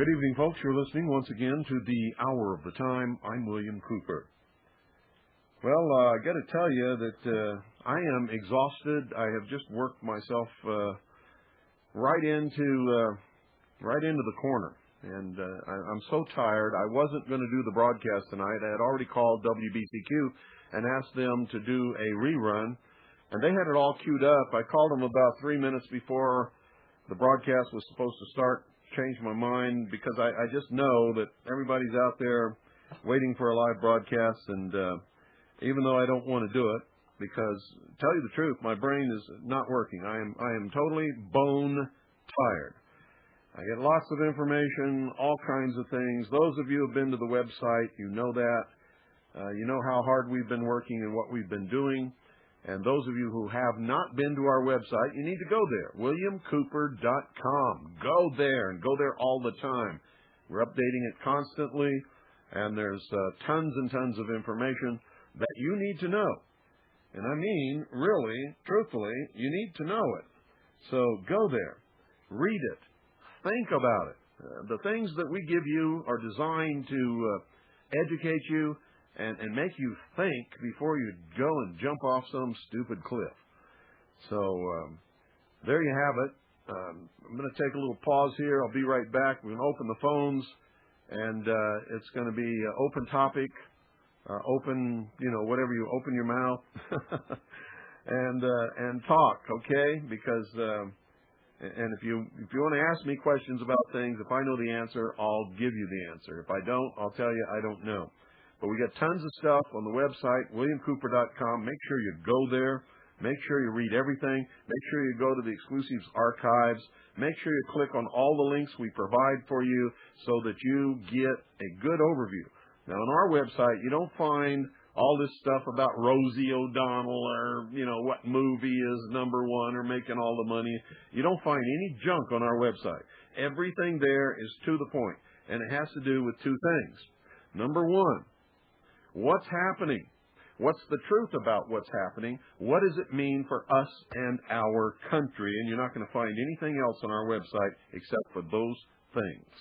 Good evening, folks. You're listening once again to the Hour of the Time. I'm William Cooper. Well, I got to tell you that I am exhausted. I have just worked myself right into the corner, and I'm so tired. I wasn't going to do the broadcast tonight. I had already called WBCQ and asked them to do a rerun, and they had it all queued up. I called them about 3 minutes before the broadcast was supposed to start. Changed my mind because I just know that everybody's out there waiting for a live broadcast, and even though I don't want to do it, because to tell you the truth, my brain is not working. I am totally bone tired. I get lots of information, all kinds of things. Those of you who have been to the website, you know that. You know how hard we've been working and what we've been doing. And those of you who have not been to our website, you need to go there, williamcooper.com. Go there, and go there all the time. We're updating it constantly, and there's tons and tons of information that you need to know. And I mean, really, truthfully, you need to know it. So go there, read it, think about it. The things that we give you are designed to educate you and make you think before you go and jump off some stupid cliff. So there you have it. I'm going to take a little pause here. I'll be right back. We're going to open the phones, and it's going to be open topic, open, whatever you open your mouth, and talk, okay? Because and if you want to ask me questions about things, if I know the answer, I'll give you the answer. If I don't, I'll tell you I don't know. But we got tons of stuff on the website, williamcooper.com. Make sure you go there. Make sure you read everything. Make sure you go to the Exclusives archives. Make sure you click on all the links we provide for you so that you get a good overview. Now, on our website, you don't find all this stuff about Rosie O'Donnell or, what movie is number one or making all the money. You don't find any junk on our website. Everything there is to the point, and it has to do with two things. Number one, what's happening? What's the truth about what's happening? What does it mean for us and our country? And you're not going to find anything else on our website except for those things.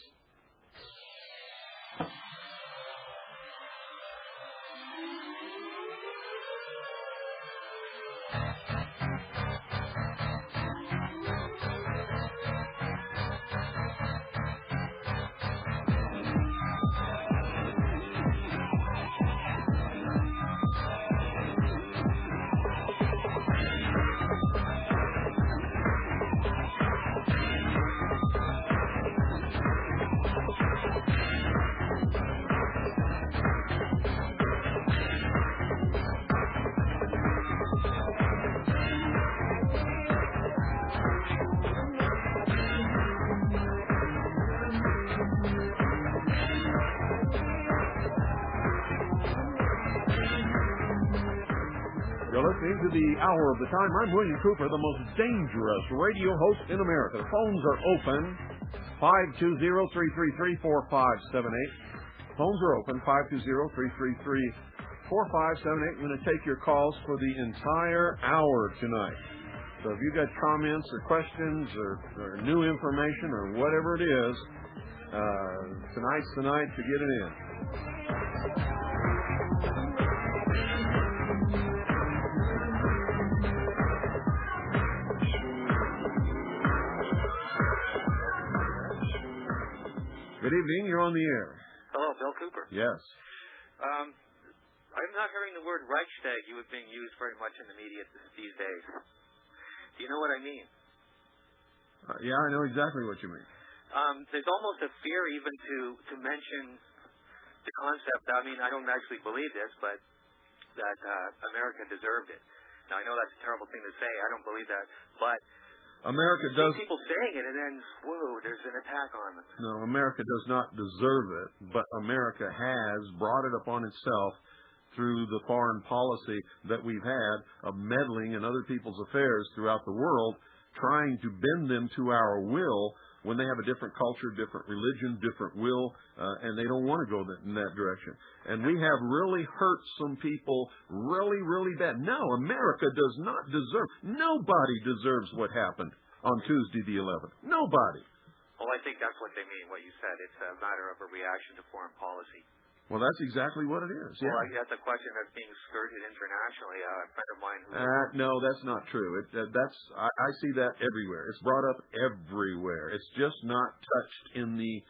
Into the Hour of the Time. I'm William Cooper, the most dangerous radio host in America. The phones are open, 520-333-4578. Phones are open, 520-333-4578. I'm going to take your calls for the entire hour tonight. So if you've got comments or questions or new information or whatever it is, tonight's the night to get it in. Good evening. You're on the air. Hello, Bill Cooper. Yes. I'm not hearing the word Reichstag being used very much in the media these days. Do you know what I mean? Yeah, I know exactly what you mean. There's almost a fear even to mention the concept. I mean, I don't actually believe this, but that America deserved it. Now, I know that's a terrible thing to say. I don't believe that, but America does. People saying it, and then whoa, there's an attack on them. No, America does not deserve it, but America has brought it upon itself through the foreign policy that we've had of meddling in other people's affairs throughout the world, trying to bend them to our will when they have a different culture, different religion, different will, and they don't want to go in that direction. And we have really hurt some people really, really bad. No, America does not deserve, nobody deserves what happened on Tuesday the 11th. Nobody. Well, I think that's what they mean, what you said. It's a matter of a reaction to foreign policy. Well, that's exactly what it is. Yeah. Well, that's a question that's being skirted internationally. A friend of mine who... No, that's not true. I see that everywhere. It's brought up everywhere. It's just not touched in the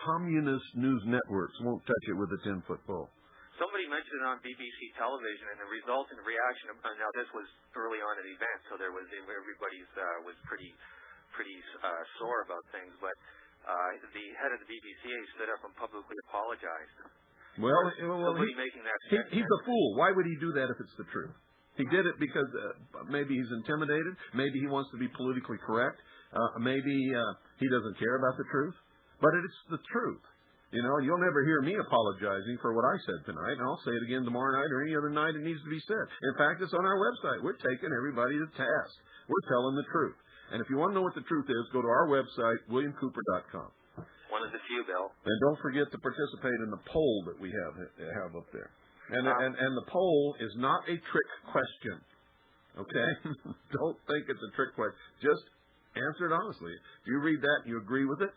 communist news networks. Won't touch it with a 10-foot pole. Somebody mentioned it on BBC television, and the resultant reaction. Now, this was early on in the event, so everybody's was pretty sore about things. But the head of the BBC stood up and publicly apologized. Well, making that he's a fool. Why would he do that if it's the truth? He did it because maybe he's intimidated. Maybe he wants to be politically correct. Maybe he doesn't care about the truth. But it's the truth. You know, you'll never hear me apologizing for what I said tonight, and I'll say it again tomorrow night or any other night it needs to be said. In fact, it's on our website. We're taking everybody to task. We're telling the truth. And if you want to know what the truth is, go to our website, WilliamCooper.com. One of the few, Bill. And don't forget to participate in the poll that we have up there. And the poll is not a trick question. Okay? Don't think it's a trick question. Just answer it honestly. If you read that and you agree with it,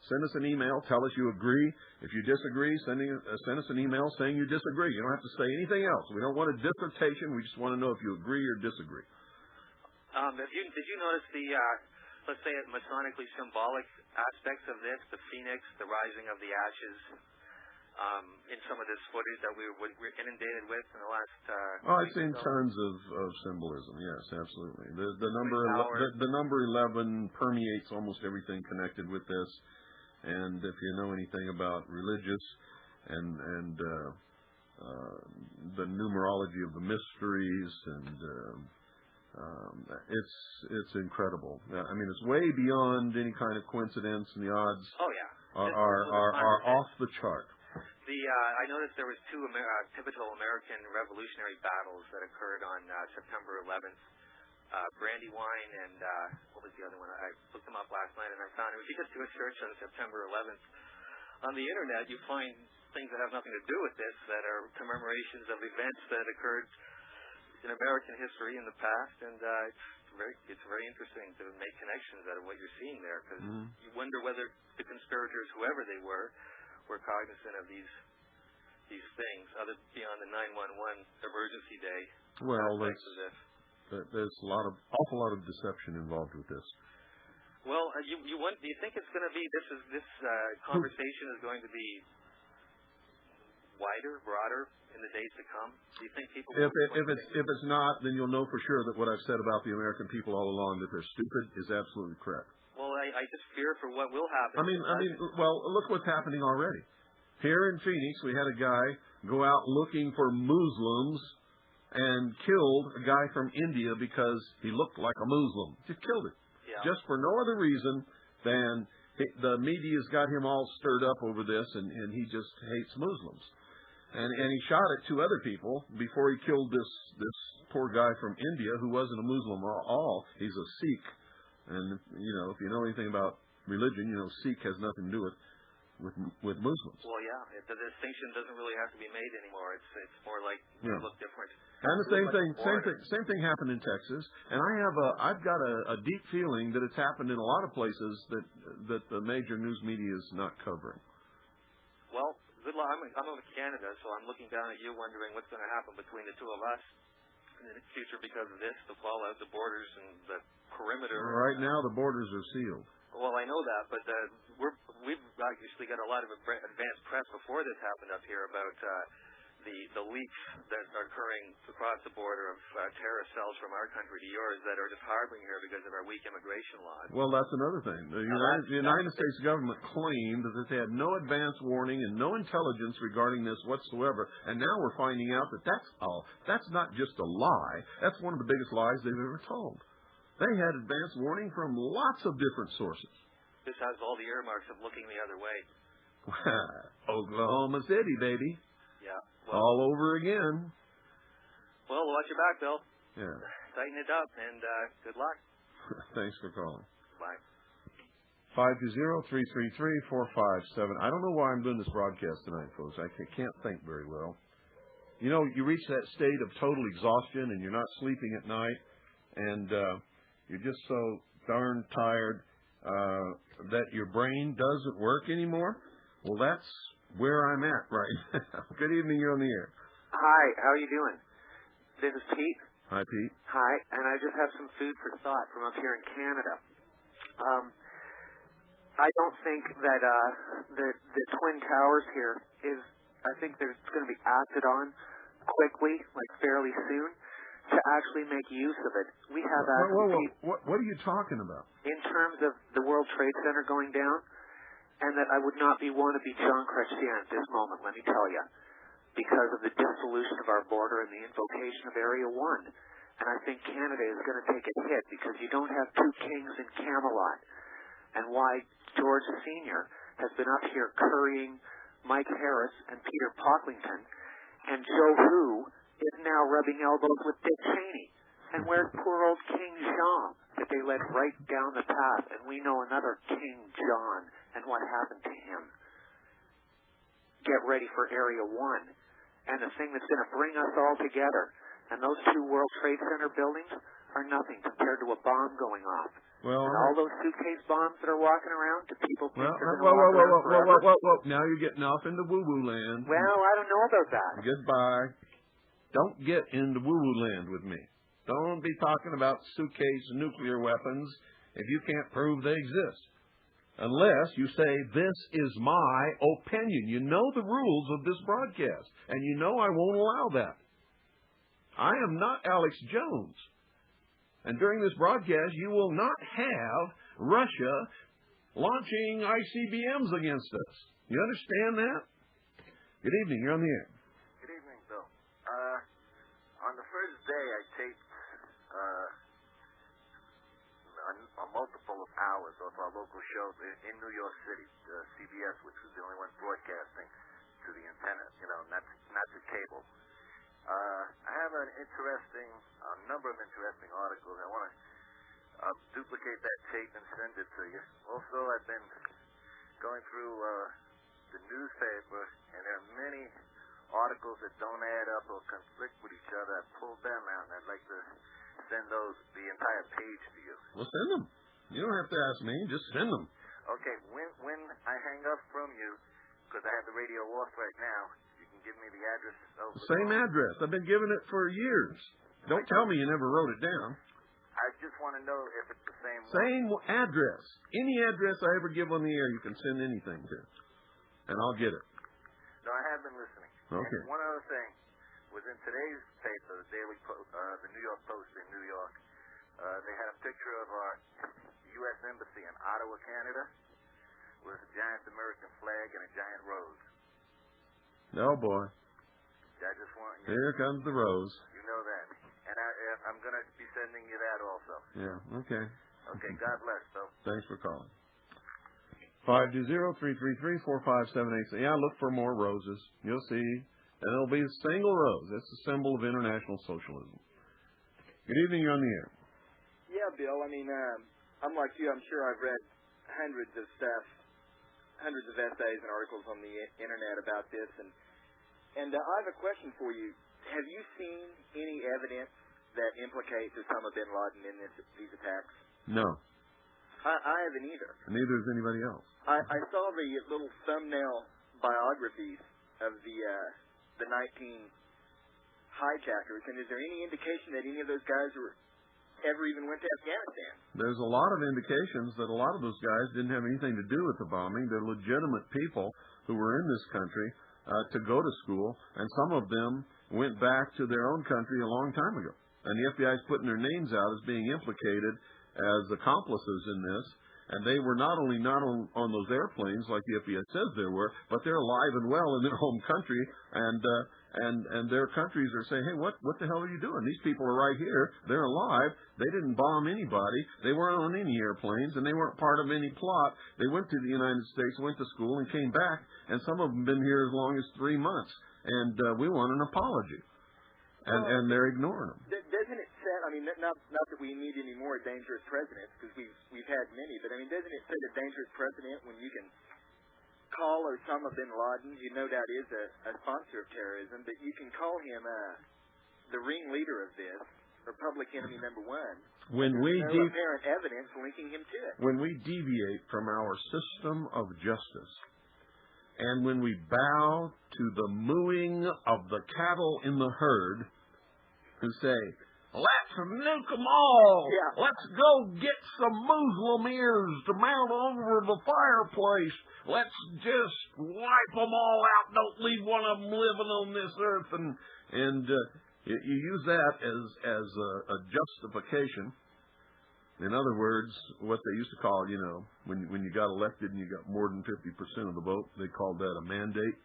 send us an email. Tell us you agree. If you disagree, send us an email saying you disagree. You don't have to say anything else. We don't want a dissertation. We just want to know if you agree or disagree. Did you notice the, let's say, Masonically symbolic aspects of this, the phoenix, the rising of the ashes, in some of this footage that we were inundated with in the last... I've seen tons of symbolism, yes, absolutely. The number 11 permeates almost everything connected with this. And if you know anything about religious and the numerology of the mysteries and... it's incredible. I mean, it's way beyond any kind of coincidence, and the odds are off the chart. I noticed there was two pivotal American revolutionary battles that occurred on September 11th. Brandywine and what was the other one? I looked them up last night, and I found if you just do a search on September 11th on the internet, you find things that have nothing to do with this that are commemorations of events that occurred in American history in the past, and it's very interesting to make connections out of what you're seeing there, because you wonder whether the conspirators, whoever they were cognizant of these things, other beyond the 911 emergency day. Well, there's awful lot of deception involved with this. Well, do you think it's going to be this conversation is going to be wider, broader in the days to come? Do you think people... If it's not, then you'll know for sure that what I've said about the American people all along, that they're stupid, is absolutely correct. Well, I just fear for what will happen. Well, look what's happening already. Here in Phoenix, we had a guy go out looking for Muslims and killed a guy from India because he looked like a Muslim. Just killed him. Yeah. Just for no other reason than the media's got him all stirred up over this, and he just hates Muslims. And he shot at two other people before he killed this poor guy from India who wasn't a Muslim at all. He's a Sikh. And, you know, if you know anything about religion, you know Sikh has nothing to do with Muslims. Well, yeah. The distinction doesn't really have to be made anymore. It's more like they look different. And the same thing happened in Texas. And I've got a deep feeling that it's happened in a lot of places that the major news media is not covering. Well, good luck. I'm over Canada, so I'm looking down at you wondering what's going to happen between the two of us in the future because of this, the fallout, the borders, and the perimeter. Right now, the borders are sealed. Well, I know that, but we've obviously got a lot of advanced press before this happened up here about the leaks that are occurring across the border of terrorist cells from our country to yours that are just harboring here because of our weak immigration laws. Well, that's another thing. The United States government claimed that they had no advance warning and no intelligence regarding this whatsoever, and now we're finding out that that's not just a lie. That's one of the biggest lies they've ever told. They had advance warning from lots of different sources. This has all the earmarks of looking the other way. Oklahoma City, baby. Yeah. Well, all over again. Well, watch your back, Bill. Yeah. Tighten it up, and good luck. Thanks for calling. Bye. 520-333-457. I don't know why I'm doing this broadcast tonight, folks. I can't think very well. You know, you reach that state of total exhaustion, and you're not sleeping at night, and you're just so darn tired. that your brain doesn't work anymore? Well, that's where I'm at right now. Good evening, you're on the air. Hi, how are you doing? This is Pete. Hi, Pete. Hi, and I just have some food for thought from up here in Canada. I don't think that the Twin Towers here is, I think there's going to be acted on quickly, like fairly soon, to actually make use of it. We have actually... What are you talking about? In terms of the World Trade Center going down, and that I would not want to be John Chrétien at this moment, let me tell you, because of the dissolution of our border and the invocation of Area 1. And I think Canada is going to take a hit because you don't have two kings in Camelot. And why George Sr. has been up here currying Mike Harris and Peter Pocklington, and Joe Hu is now rubbing elbows with Dick Cheney. And where's poor old King Jean that they let right down the path? And we know another King John and what happened to him. Get ready for Area 1. And the thing that's going to bring us all together. And those two World Trade Center buildings are nothing compared to a bomb going off. Well, and all those suitcase bombs that are walking around, do people think they're whoa, going to walk around forever? Now you're getting off into woo-woo land. Well, I don't know about that. Goodbye. Don't get into woo-woo land with me. Don't be talking about suitcase nuclear weapons if you can't prove they exist. Unless you say, this is my opinion. You know the rules of this broadcast, and you know I won't allow that. I am not Alex Jones. And during this broadcast, you will not have Russia launching ICBMs against us. You understand that? Good evening. You're on the air. Good evening, Bill. On the first day, I taped a multiple of hours of our local show in New York City, CBS, which was the only one broadcasting to the antenna, not the cable. I have a number of interesting articles. I want to duplicate that tape and send it to you. Also, I've been going through the newspaper, and there are many articles that don't add up or conflict with each other. I pulled them out, and I'd like to send those, the entire page to you. Well, send them. You don't have to ask me. Just send them. Okay. When I hang up from you, because I have the radio off right now, you can give me the address. Same address. I've been giving it for years. Don't tell me you never wrote it down. I just want to know if it's the same Same address. Any address I ever give on the air, you can send anything to. And I'll get it. No, I have been listening. Okay. And one other thing was in today's paper, the the New York Post in New York, they had a picture of our U.S. Embassy in Ottawa, Canada, with a giant American flag and a giant rose. Oh, boy. I just want you. Here comes the rose. You know that. And I'm going to be sending you that also. Yeah, okay. Okay, God bless, Bill. Thanks for calling. 520-333-4578. Yeah, look for more roses. You'll see. And it'll be a single rose. That's the symbol of international socialism. Good evening, you're on the air. Yeah, Bill. I mean, I'm like you. I'm sure I've read hundreds of essays and articles on the internet about this. And I have a question for you. Have you seen any evidence that implicates Osama bin Laden in these attacks? No. I haven't either. Neither has anybody else. I saw the little thumbnail biographies of the 19 hijackers, and is there any indication that any of those guys ever even went to Afghanistan? There's a lot of indications that a lot of those guys didn't have anything to do with the bombing. They're legitimate people who were in this country to go to school, and some of them went back to their own country a long time ago. And the FBI is putting their names out as being implicated as accomplices in this. And they were not only on those airplanes like the FBI says they were, but they're alive and well in their home country. And their countries are saying, hey, what the hell are you doing? These people are right here. They're alive. They didn't bomb anybody. They weren't on any airplanes, and they weren't part of any plot. They went to the United States, went to school, and came back. And some of them have been here as long as 3 months. And we want an apology. And they're ignoring them. Doesn't it set? I mean, not that we need any more dangerous presidents, because we've had many. But I mean, doesn't it set a dangerous precedent when you can call Osama bin Laden, who no doubt is a sponsor of terrorism, but you can call him the ringleader of this, or public enemy number one. When we no apparent evidence linking him to it. When we deviate from our system of justice, and when we bow to the mooing of the cattle in the herd, who say, "Let's nuke them all. Yeah. Let's go get some Muslim ears to mount over the fireplace. Let's just wipe them all out. Don't leave one of them living on this earth." And you use that as a justification. In other words, what they used to call, when you got elected and you got more than 50% of the vote, they called that a mandate.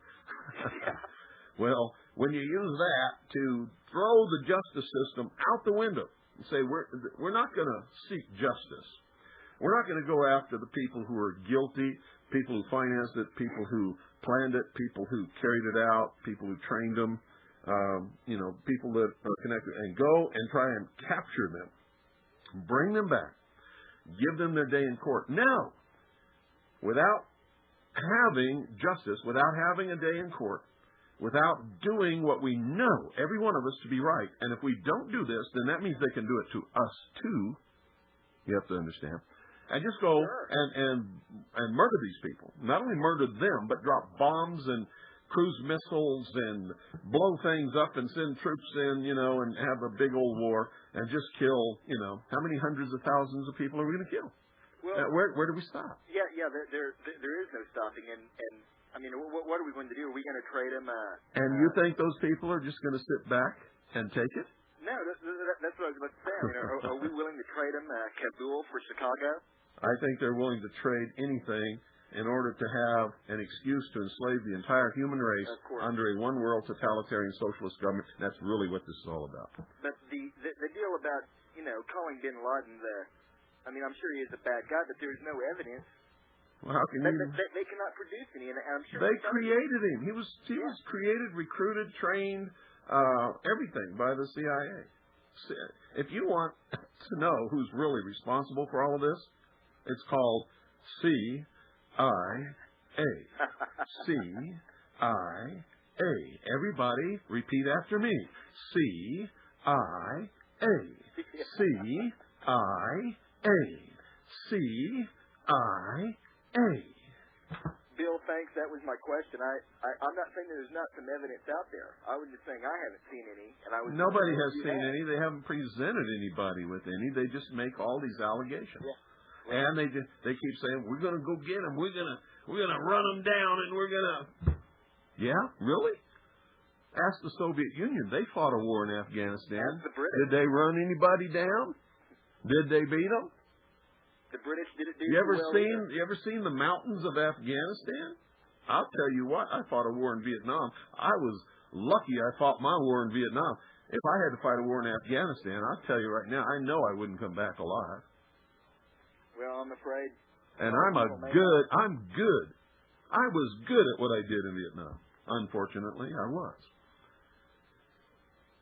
Well, when you use that to throw the justice system out the window and say we're not going to seek justice, we're not going to go after the people who are guilty, people who financed it, people who planned it, people who carried it out, people who trained them, people that are connected, and go and try and capture them. Bring them back. Give them their day in court. Now, without having justice, without having a day in court, without doing what we know, every one of us, to be right. And if we don't do this, then that means they can do it to us too. You have to understand. And just go and murder these people. Not only murder them, but drop bombs and cruise missiles and blow things up and send troops in, and have a big old war and just kill, how many hundreds of thousands of people are we going to kill? Well, where do we stop? Yeah, there is no stopping. And I mean, what are we going to do? Are we going to trade them? And you think those people are just going to sit back and take it? No, that's what I was about to say. I mean, are we willing to trade them Kabul for Chicago? I think they're willing to trade anything in order to have an excuse to enslave the entire human race under a one-world totalitarian socialist government. That's really what this is all about. But the deal about, calling bin Laden I'm sure he is a bad guy, but there's no evidence. Well, how can you? They cannot produce any, and I'm sure they created him. He was created, recruited, trained, everything by the CIA. If you want to know who's really responsible for all of this, it's called CIA. CIA. Everybody, repeat after me. CIA. CIA. CIA. Bill, thanks. That was my question. I'm not saying there's not some evidence out there. I was just saying I haven't seen any, and nobody has seen any. They haven't presented anybody with any. They just make all these allegations. Yeah. And they keep saying, we're going to go get them. We're going to run them down, and we're going to. Yeah, really? Ask the Soviet Union. They fought a war in Afghanistan. The British. Did they run anybody down? Did they beat them? The British didn't do You ever well seen the mountains of Afghanistan? I'll tell you what. I fought a war in Vietnam. I was lucky I fought my war in Vietnam. If I had to fight a war in Afghanistan, I'll tell you right now, I know I wouldn't come back alive. Well, I'm afraid. And I'm good. I was good at what I did in Vietnam. Unfortunately, I was.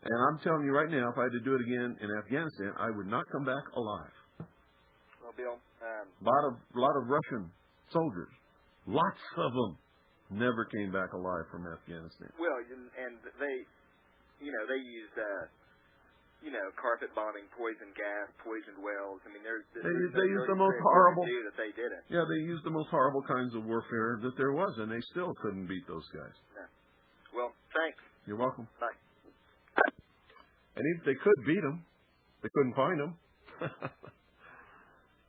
And I'm telling you right now, if I had to do it again in Afghanistan, I would not come back alive. Well, Bill, a lot of Russian soldiers, lots of them, never came back alive from Afghanistan. Well, and they used carpet bombing, poison gas, poisoned wells. I mean, they used the most horrible. That they did it. Yeah, they used the most horrible kinds of warfare that there was, and they still couldn't beat those guys. Yeah. Well, thanks. You're welcome. Bye. And if they could beat them, they couldn't find them.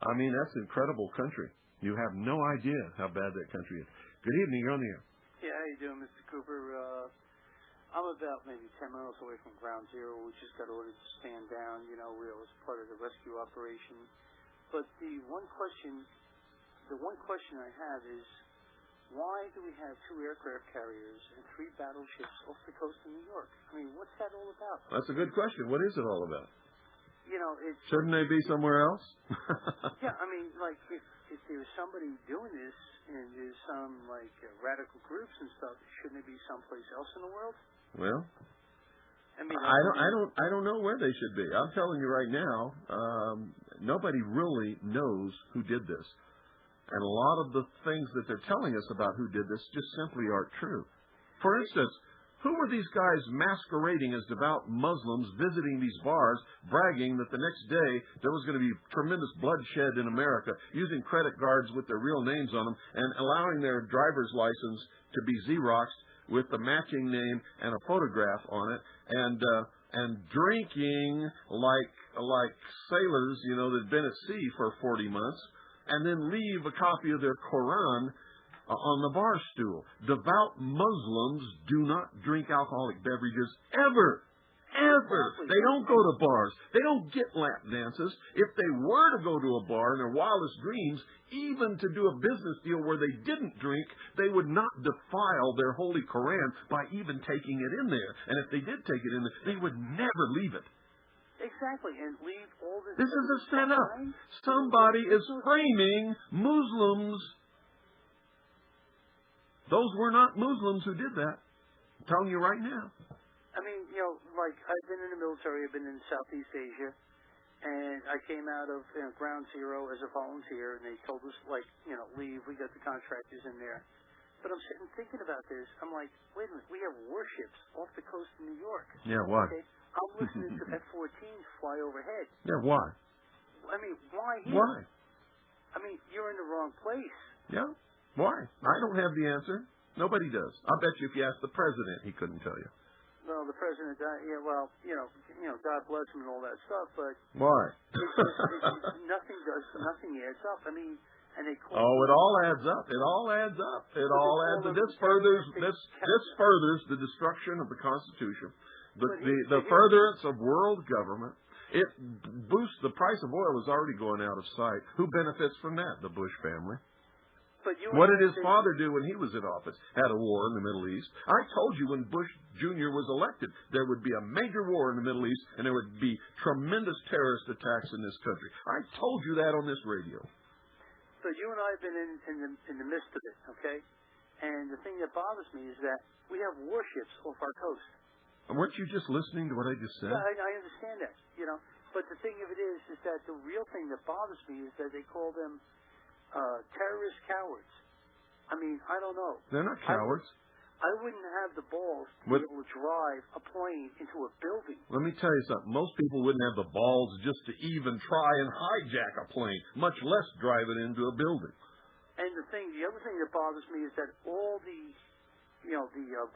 I mean, that's an incredible country. You have no idea how bad that country is. Good evening. You're on the air. Yeah, how you doing, Mr. Cooper? I'm about maybe 10 miles away from Ground Zero. We just got ordered to stand down. We was part of the rescue operation. But the one question I have is, why do we have 2 aircraft carriers and 3 battleships off the coast of New York? I mean, what's that all about? That's a good question. What is it all about? Shouldn't they be somewhere else? Yeah, I mean, like, if there's somebody doing this and there's some, radical groups and stuff, shouldn't it be someplace else in the world? Well, I mean, I don't know where they should be. I'm telling you right now, nobody really knows who did this. And a lot of the things that they're telling us about who did this just simply aren't true. For instance, Who were these guys masquerading as devout Muslims visiting these bars, bragging that the next day there was going to be tremendous bloodshed in America, using credit cards with their real names on them, and allowing their driver's license to be Xeroxed with the matching name and a photograph on it, and drinking like sailors, that had been at sea for 40 months, and then leave a copy of their Quran on the bar stool. Devout Muslims do not drink alcoholic beverages ever. Ever. They don't go to bars. They don't get lap dances. If they were to go to a bar in their wildest dreams, even to do a business deal where they didn't drink, they would not defile their Holy Quran by even taking it in there. And if they did take it in there, they would never leave it. Exactly, and leave all this... This is a setup. Somebody is framing Muslims. Those were not Muslims who did that. I'm telling you right now. I mean, like, I've been in the military, I've been in Southeast Asia, and I came out of Ground Zero as a volunteer, and they told us, leave, we got the contractors in there. But I'm sitting thinking about this, I'm like, wait a minute, we have warships off the coast of New York. Yeah, why? Okay? I'm listening to F-14s fly overhead. Yeah, why? I mean, why here? Why? I mean, you're in the wrong place. Yeah, why? I don't have the answer. Nobody does. I'll bet you if you asked the president, he couldn't tell you. Well, the president, God bless him and all that stuff, but why? nothing adds up. I mean, and they call it all adds up. It all adds up. It all adds up. This furthers the destruction of the Constitution. The furtherance of world government. It boosts the price of oil is already going out of sight. Who benefits from that? The Bush family. What did his father do when he was in office? Had a war in the Middle East. I told you when Bush Jr. was elected, there would be a major war in the Middle East, and there would be tremendous terrorist attacks in this country. I told you that on this radio. So you and I have been in the midst of it, okay? And the thing that bothers me is that we have warships off our coast. And weren't you just listening to what I just said? Yeah, I understand that, But the thing of it is that the real thing that bothers me is that they call them terrorist cowards. I mean, I don't know. They're not cowards. I wouldn't have the balls to be able to drive a plane into a building. Let me tell you something. Most people wouldn't have the balls just to even try and hijack a plane, much less drive it into a building. And the other thing that bothers me is that all the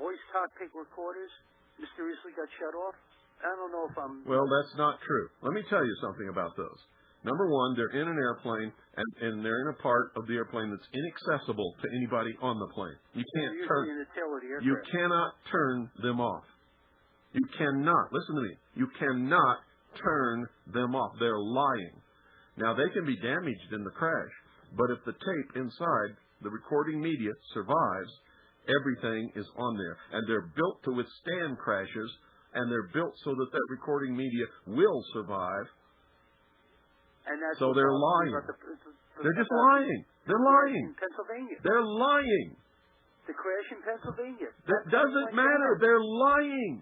voice cockpit recorders mysteriously got shut off. I don't know if I'm... Well, that's not true. Let me tell you something about those. Number one, they're in an airplane, and they're in a part of the airplane that's inaccessible to anybody on the plane. You can't You cannot turn them off. You cannot. Listen to me. You cannot turn them off. They're lying. Now, they can be damaged in the crash, but if the tape inside the recording media survives, everything is on there. And they're built to withstand crashes, and they're built so that recording media will survive. And that's so they're lying. They're just lying. They're lying. In Pennsylvania. They're lying. The crash in Pennsylvania. That doesn't matter. They're lying.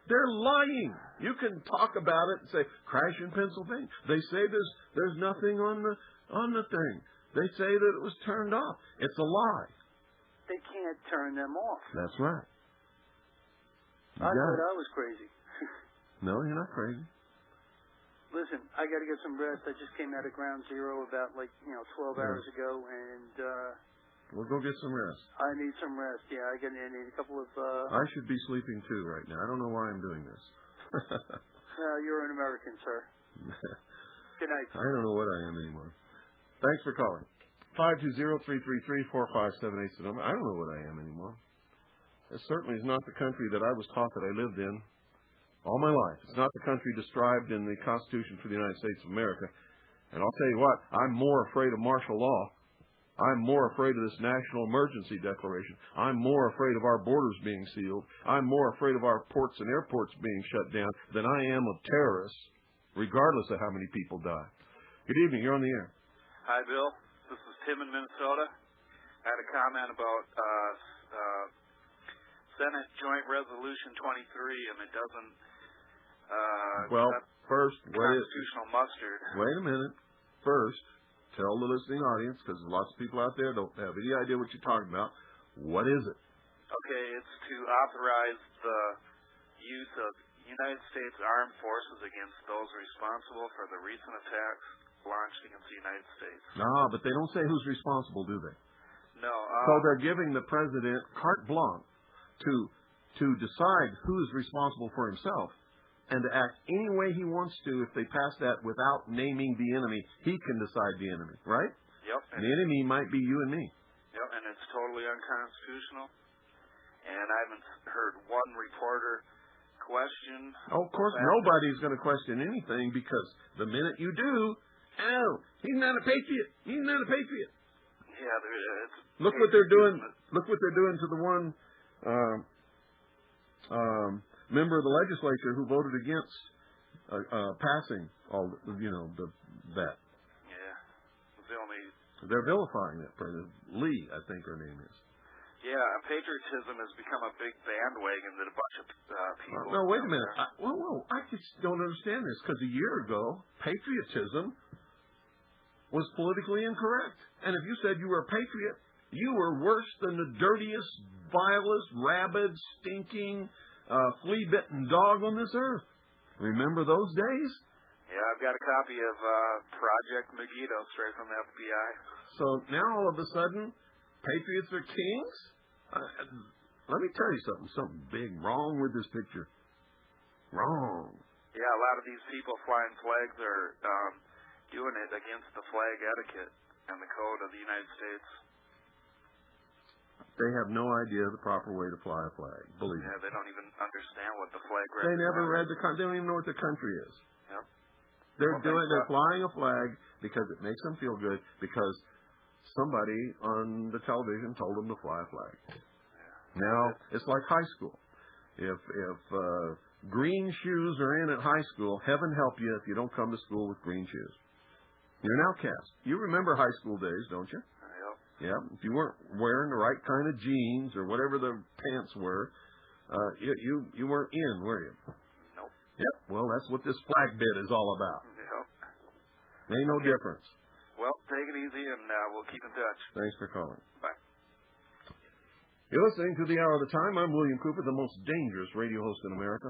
They're lying. You can talk about it and say, crash in Pennsylvania. They say there's nothing on the thing. They say that it was turned off. It's a lie. They can't turn them off. That's right. I thought I was crazy. No, you're not crazy. Listen, I got to get some rest. I just came out of Ground Zero about 12 hours ago, and we'll go get some rest. I need some rest. Yeah, I need a couple of. I should be sleeping too right now. I don't know why I'm doing this. You're an American, sir. Good night. I don't know what I am anymore. Thanks for calling. 520-333-4578 is the number. I don't know what I am anymore. It certainly is not the country that I was taught that I lived in all my life. It's not the country described in the Constitution for the United States of America. And I'll tell you what, I'm more afraid of martial law. I'm more afraid of this national emergency declaration. I'm more afraid of our borders being sealed. I'm more afraid of our ports and airports being shut down than I am of terrorists, regardless of how many people die. Good evening. You're on the air. Hi, Bill. This is Tim in Minnesota. I had a comment about Senate Joint Resolution 23, and it doesn't first, constitutional muster. Wait a minute. First, tell the listening audience, because lots of people out there don't have any idea what you're talking about. What is it? Okay, it's to authorize the use of United States Armed Forces against those responsible for the recent attacks launched against the United States. But they don't say who's responsible, do they? No. So they're giving the president carte blanche to decide who is responsible for himself and to act any way he wants to. If they pass that without naming the enemy, he can decide the enemy, right? Yep. And the enemy might be you and me. Yep, and it's totally unconstitutional. And I haven't heard one reporter question. Oh, of course, nobody's going to question anything, because the minute you do, he's not a patriot. He's not a patriot. Yeah, look what they're doing. Look what they're doing to the one member of the legislature who voted against passing all that. Yeah, the only. They're vilifying that president. Lee, I think her name is. Yeah, patriotism has become a big bandwagon that a bunch of people. No, wait a minute. Whoa! I just don't understand this, because a year ago, patriotism was politically incorrect. And if you said you were a patriot, you were worse than the dirtiest, vilest, rabid, stinking, flea-bitten dog on this earth. Remember those days? Yeah, I've got a copy of Project Megiddo straight from the FBI. So now all of a sudden, patriots are kings? Let me tell you something big wrong with this picture. Wrong. Yeah, a lot of these people flying flags are doing it against the flag etiquette and the code of the United States. They have no idea the proper way to fly a flag. Believe me. Yeah, they don't even understand what the flag represents. They never read the country. They don't even know what the country is. Yep. They're flying a flag because it makes them feel good, because somebody on the television told them to fly a flag. Yeah. Now, it's like high school. If green shoes are in at high school, heaven help you if you don't come to school with green shoes. You're an outcast. You remember high school days, don't you? Yeah. If you weren't wearing the right kind of jeans or whatever the pants were, you weren't in, were you? Nope. Yep. Well, that's what this flag bit is all about. Yep. Ain't no difference. Well, take it easy, and we'll keep in touch. Thanks for calling. Bye. You're listening to The Hour of the Time. I'm William Cooper, the most dangerous radio host in America.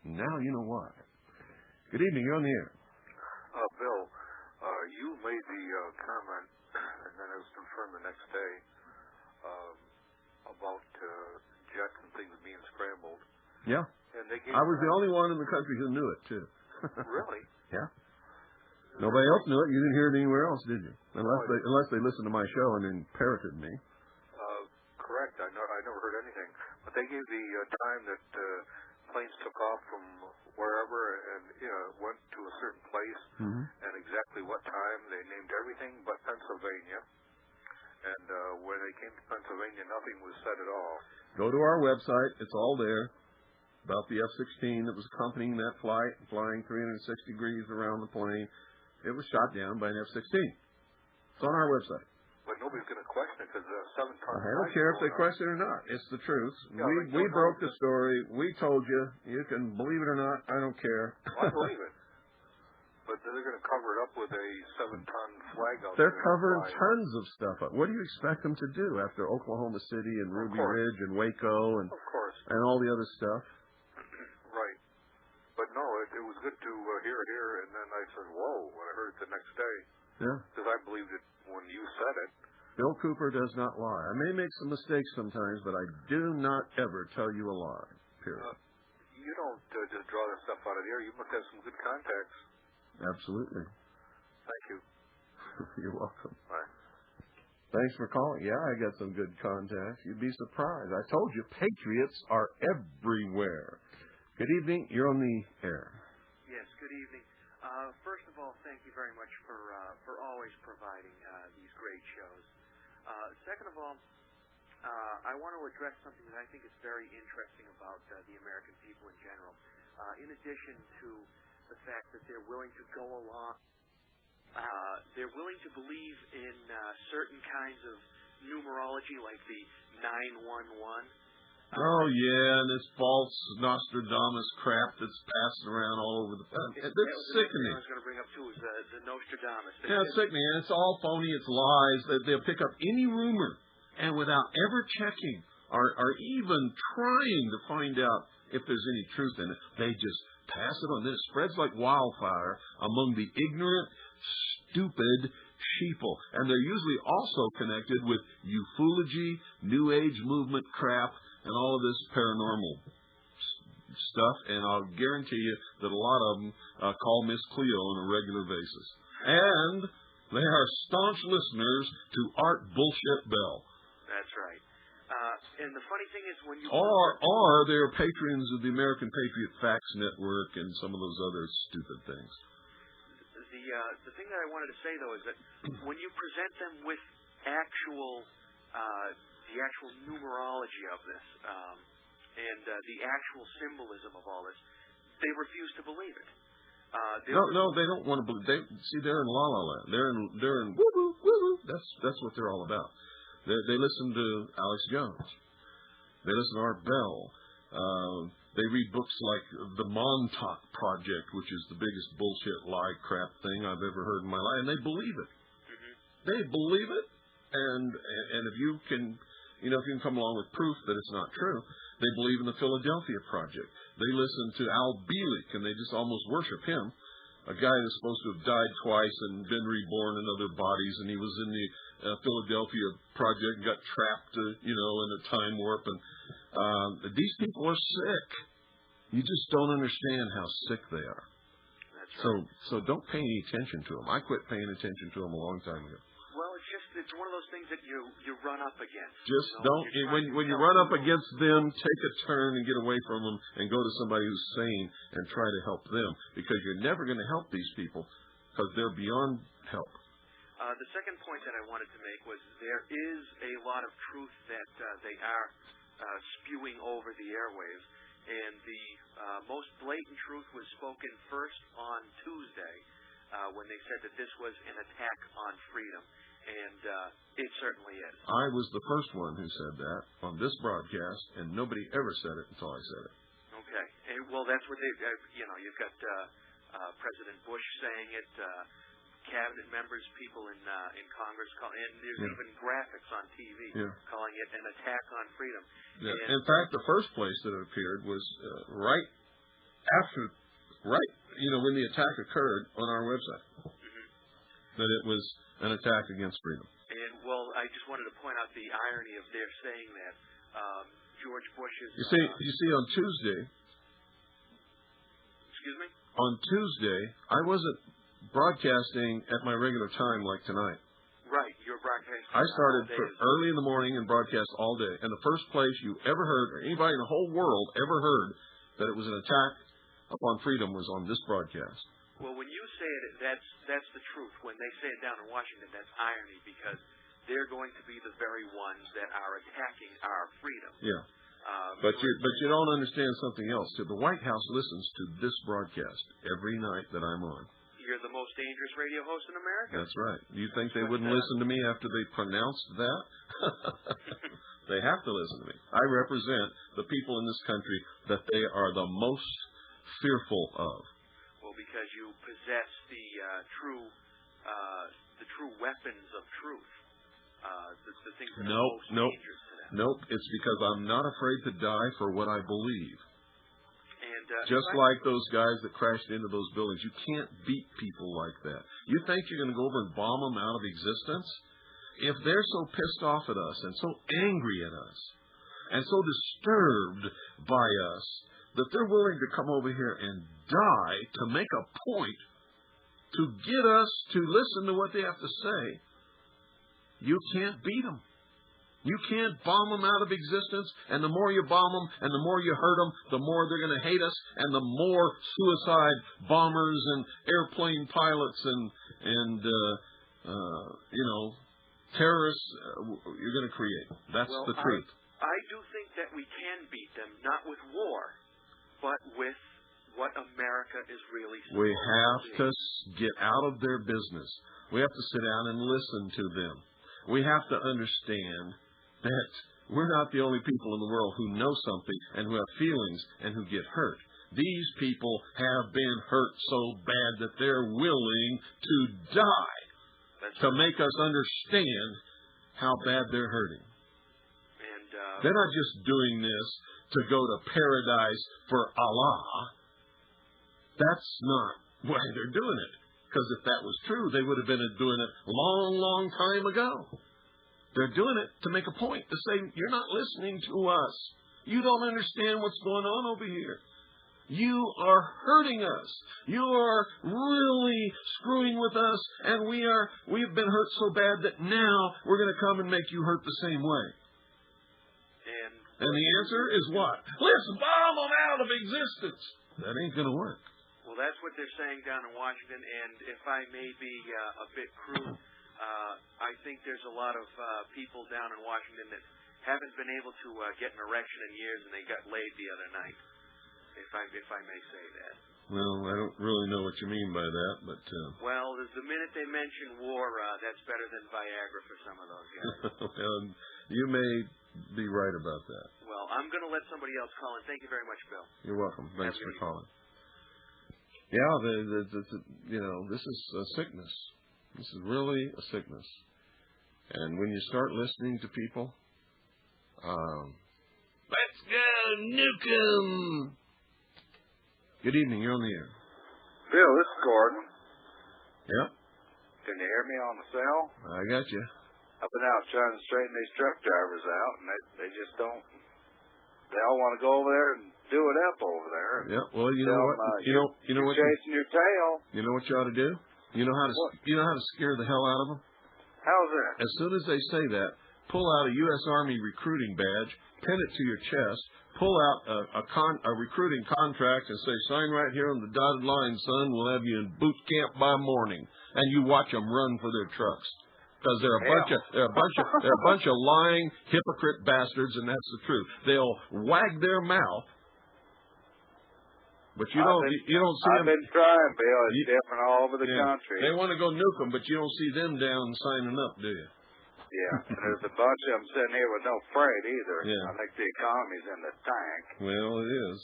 Now you know why. Good evening. You're on the air. Bill, you made the comment, and then it was confirmed the next day, about jets and things being scrambled. Yeah. And they gave I was the only one in the country who knew it, too. Really? Yeah. Nobody else knew it. You didn't hear it anywhere else, did you? Unless they listened to my show and then parroted me. Correct. I never heard anything. But they gave the time that planes took off from wherever and went to a certain place, and exactly what time. They named everything but Pennsylvania. And when they came to Pennsylvania, nothing was said at all. Go to our website. It's all there about the F-16 that was accompanying that flight, flying 360 degrees around the plane. It was shot down by an F-16. It's on our website. But nobody's going to question it because 7 tons. I don't care if they question it or not. It's the truth. Yeah, we broke the story. We told you. You can believe it or not. I don't care. I believe it. But they're going to cover it up with a 7-ton flag out They're there. covering tons of stuff up. What do you expect them to do after Oklahoma City and Ruby Ridge and Waco and all the other stuff? Right. But no, it was good to hear it here, and then I said, whoa, when I heard it the next day. Yeah. Because I believed it when you said it. Bill Cooper does not lie. I may make some mistakes sometimes, but I do not ever tell you a lie, period. You don't just draw that stuff out of the air. You must have some good contacts. Absolutely. Thank you. You're welcome. Bye. Thanks for calling. Yeah, I got some good contacts. You'd be surprised. I told you, patriots are everywhere. Good evening. You're on the air. Yes, good evening. First of all, thank you very much for always providing these great shows. Second of all, I want to address something that I think is very interesting about the American people in general. In addition to the fact that they're willing to go along, they're willing to believe in certain kinds of numerology, like the 911. Oh, yeah, and this false Nostradamus crap that's passed around all over the place. That's sickening. I was going to bring up, too, is the Nostradamus. Yeah, it's sickening. It's all phony. It's lies. They'll pick up any rumor, and without ever checking are even trying to find out if there's any truth in it. They just pass it on. Then it spreads like wildfire among the ignorant, stupid sheeple. And they're usually also connected with ufology, New Age movement crap, and all of this paranormal stuff. And I'll guarantee you that a lot of them call Miss Cleo on a regular basis. And they are staunch listeners to Art Bullshit Bell. That's right. And the funny thing is when you... Or they're patrons of the American Patriot Facts Network and some of those other stupid things. The thing that I wanted to say, though, is that when you present them with the actual numerology of this and the actual symbolism of all this, they refuse to believe it. No, they don't want to believe. They're in La La Land. They're in woo woo woo woo. That's what they're all about. They listen to Alex Jones. They listen to Art Bell. They read books like The Montauk Project, which is the biggest bullshit lie crap thing I've ever heard in my life, and they believe it. Mm-hmm. They believe it, and if you can, if you can come along with proof that it's not true, they believe in the Philadelphia Project. They listen to Al Bielek, and they just almost worship him, a guy that's supposed to have died twice and been reborn in other bodies, and he was in the Philadelphia Project and got trapped, in a time warp. And these people are sick. You just don't understand how sick they are. That's right. So don't pay any attention to them. I quit paying attention to them a long time ago. Well, it's one of those things that you run up against. Just don't. When you run up against them, take a turn and get away from them and go to somebody who's sane and try to help them, because you're never going to help these people because they're beyond help. The second point that I wanted to make was there is a lot of truth that they are spewing over the airwaves, and the most blatant truth was spoken first on Tuesday when they said that this was an attack on freedom, and it certainly is. I was the first one who said that on this broadcast, and nobody ever said it until I said it. Okay. Well, that's what they, you've got President Bush saying it, cabinet members, people in Congress, and there's even graphics on TV calling it an attack on freedom. Yeah. In fact, the first place that it appeared was right when the attack occurred on our website, that it was an attack against freedom. And, well, I just wanted to point out the irony of their saying that. George Bush's... You see, on Tuesday... Excuse me? On Tuesday, I wasn't broadcasting at my regular time like tonight. Right, you're broadcasting. I started early in the morning and broadcast all day. And the first place you ever heard, or anybody in the whole world ever heard, that it was an attack upon freedom was on this broadcast. Well, when you say it, that's the truth. When they say it down in Washington, that's irony, because they're going to be the very ones that are attacking our freedom. Yeah. But you don't understand something else. The White House listens to this broadcast every night that I'm on. You're the most dangerous radio host in America. That's right. You think they wouldn't listen to me after they pronounced that? They have to listen to me. I represent the people in this country that they are the most fearful of. Well, because you possess the true weapons of truth. The things that are most dangerous to them. Nope. It's because I'm not afraid to die for what I believe. And just like those guys that crashed into those buildings. You can't beat people like that. You think you're going to go over and bomb them out of existence? If they're so pissed off at us and so angry at us and so disturbed by us that they're willing to come over here and die to make a point to get us to listen to what they have to say, you can't beat them. You can't bomb them out of existence, and the more you bomb them and the more you hurt them, the more they're going to hate us, and the more suicide bombers and airplane pilots and terrorists you're going to create. That's the truth. I do think that we can beat them, not with war, but with what America is really supposed to be. We have to get out of their business. We have to sit down and listen to them. We have to understand that we're not the only people in the world who know something and who have feelings and who get hurt. These people have been hurt so bad that they're willing to die to make us understand how bad they're hurting. And They're not just doing this to go to paradise for Allah. That's not why they're doing it. Because if that was true, they would have been doing it long, long time ago. They're doing it to make a point, to say, you're not listening to us. You don't understand what's going on over here. You are hurting us. You are really screwing with us, and we've been hurt so bad that now we're going to come and make you hurt the same way. And the answer is what? Let's bomb them out of existence. That ain't going to work. Well, that's what they're saying down in Washington, and if I may be a bit crude, I think there's a lot of people down in Washington that haven't been able to get an erection in years, and they got laid the other night, if I may say that. Well, I don't really know what you mean by that, but... Well, the minute they mention war, that's better than Viagra for some of those guys. Well, you may be right about that. Well, I'm going to let somebody else call in. Thank you very much, Bill. You're welcome. Thanks for calling. Yeah, this is a sickness. This is really a sickness. And when you start listening to people, let's go nuke 'em. Good evening. You're on the air. Bill, this is Gordon. Yep. Can you hear me on the cell? I got you. I've been out trying to straighten these truck drivers out, and they just don't. They all want to go over there and do it up over there. Yeah. Well, you know what? You know what? Chasing your tail. You know what you ought to do? You know how to scare the hell out of them? How's that? As soon as they say that, pull out a U.S. Army recruiting badge, pin it to your chest, pull out a recruiting contract, and say, "Sign right here on the dotted line, son. We'll have you in boot camp by morning." And you watch them run for their trucks. Because they're a bunch of lying hypocrite bastards, and that's the truth. They'll wag their mouth, but you don't see them. I've been trying, Bill. It's different all over the country. They want to go nuke them, but you don't see them down signing up, do you? Yeah, and there's a bunch of them sitting here with no freight either. Yeah. I think the economy's in the tank. Well, it is.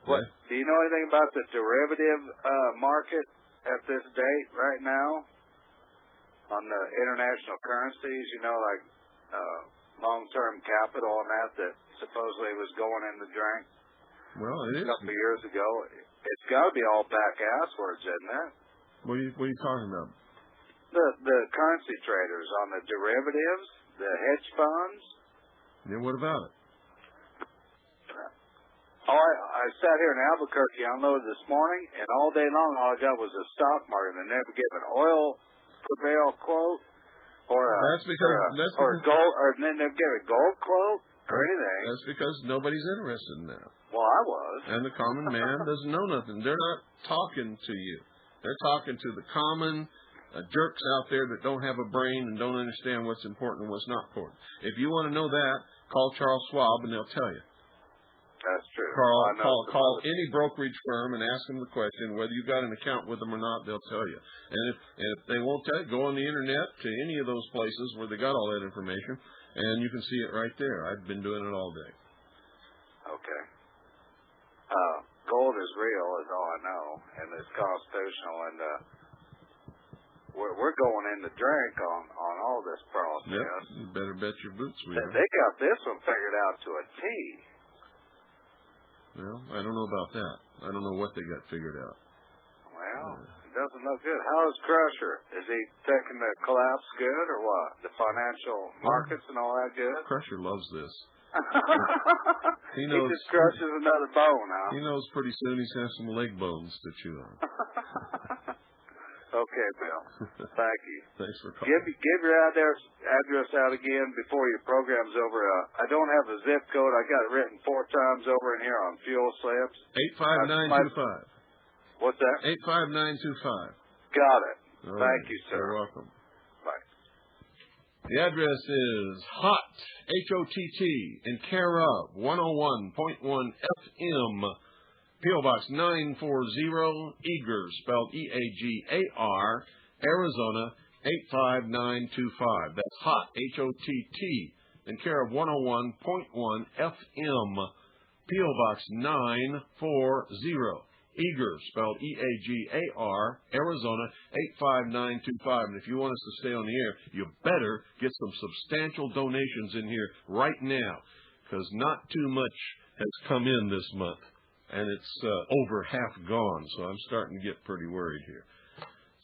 What? Do you know anything about the derivative market at this date right now? On the international currencies, like long-term capital and that supposedly was going in the drink. Well, it is. A couple of years ago. It's got to be all back asswards, isn't it? What are you talking about? The currency traders on the derivatives, the hedge funds. Yeah, what about it? Oh, I sat here in Albuquerque, unloaded this morning, and all day long all I got was a stock market. They never gave an oil per barrel quote, or gold, or then they gave a gold quote or anything. That's because nobody's interested in that. Well, I was. And the common man doesn't know nothing. They're not talking to you. They're talking to the common jerks out there that don't have a brain and don't understand what's important and what's not important. If you want to know that, call Charles Schwab and they'll tell you. That's true. Call any brokerage firm and ask them the question whether you've got an account with them or not. They'll tell you. And if they won't tell you, go on the internet to any of those places where they got all that information, and you can see it right there. I've been doing it all day. Okay. Gold is real, is all I know, and it's constitutional, and we're going in the drink on all this process. Yep. You better bet your boots we are. They got this one figured out to a T. Well, I don't know about that. I don't know what they got figured out. Well, it doesn't look good. How is Crusher? Is he taking the collapse good or what? The financial markets and all that good? Crusher loves this. He just crushes another bone, huh? He knows pretty soon he's going to have some leg bones to chew on. Okay, Bill. Thank you. Thanks for calling. Give your address out again before your program's over. I don't have a zip code. I got it written 4 times over in here on fuel slips. 85925. What's that? 85925. Got it. All Thank right. you, sir. You're welcome. Bye. The address is HOTT, H-O-T-T, in care of 101.1 FM, P.O. Box 940, Eagar, spelled E-A-G-A-R, Arizona 85925. That's HOTT, H-O-T-T, in care of 101.1 FM, P.O. Box 940, Eager, spelled E-A-G-A-R, Arizona 85925. And if you want us to stay on the air, you better get some substantial donations in here right now, because not too much has come in this month, and it's over half gone, so I'm starting to get pretty worried here.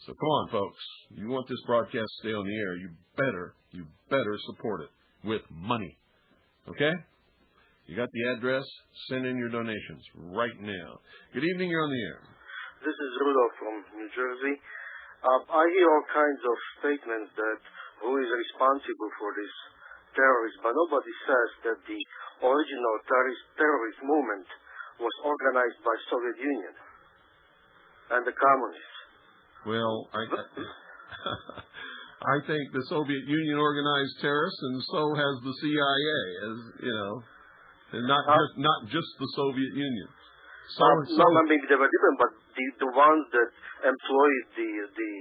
So come on, folks. You want this broadcast to stay on the air, you better support it with money. Okay? You got the address? Send in your donations right now. Good evening. You're on the air. This is Rudolph from New Jersey. I hear all kinds of statements that who is responsible for this terrorism, but nobody says that the original terrorist movement was organized by Soviet Union and the communists. Well, I think the Soviet Union organized terrorists, and so has the CIA, as you know. And not just the Soviet Union. Maybe they were different, but the ones that employed the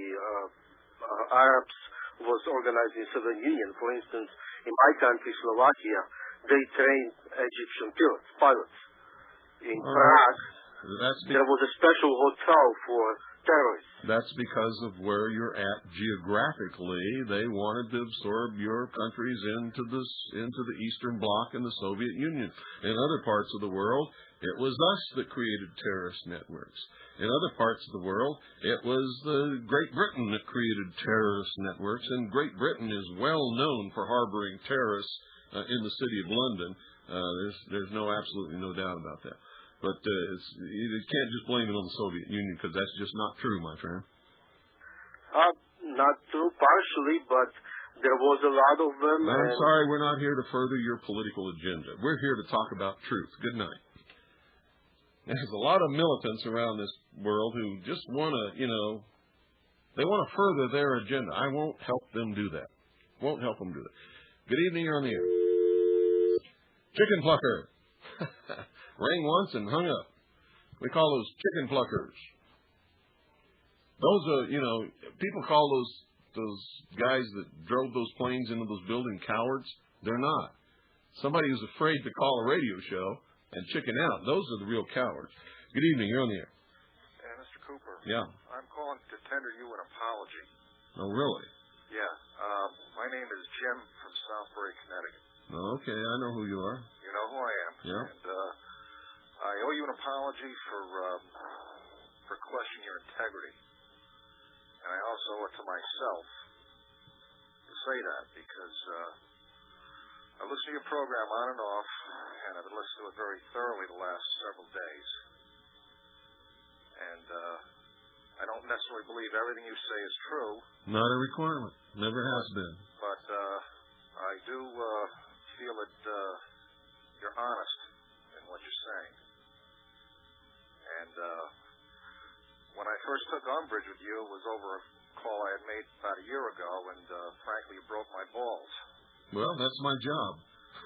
Arabs was organized in Soviet Union. For instance, in my country, Slovakia, they trained Egyptian pilots. In Prague, there was a special hotel for terrorists. That's because of where you're at geographically. They wanted to absorb your countries into the Eastern Bloc and the Soviet Union. In other parts of the world, it was us that created terrorist networks. In other parts of the world, it was Great Britain that created terrorist networks, and Great Britain is well known for harboring terrorists in the city of London. There's absolutely no doubt about that. But you can't just blame it on the Soviet Union, because that's just not true, my friend. Not true, partially, but there was a lot of them. I'm sorry, we're not here to further your political agenda. We're here to talk about truth. Good night. There's a lot of militants around this world who just want to, they want to further their agenda. I won't help them do that. Won't help them do that. Good evening, you're on the air. Chicken plucker. Rang once and hung up. We call those chicken pluckers. Those are, people call those guys that drove those planes into those buildings cowards. They're not. Somebody who's afraid to call a radio show and chicken out. Those are the real cowards. Good evening. You're on the air. Mr. Cooper. Yeah. I'm calling to tender you an apology. Oh, really? Yeah. My name is Jim from Southbury, Connecticut. Okay, I know who you are. You know who I am. Yeah. And I owe you an apology for questioning your integrity. And I also owe it to myself to say that, because I've listened to your program on and off, and I've been listening to it very thoroughly the last several days. And I don't necessarily believe everything you say is true. Not a requirement. Never has been. But I do feel that you're honest in what you're saying. And when I first took umbrage with you, it was over a call I had made about a year ago, and frankly, you broke my balls. Well, that's my job.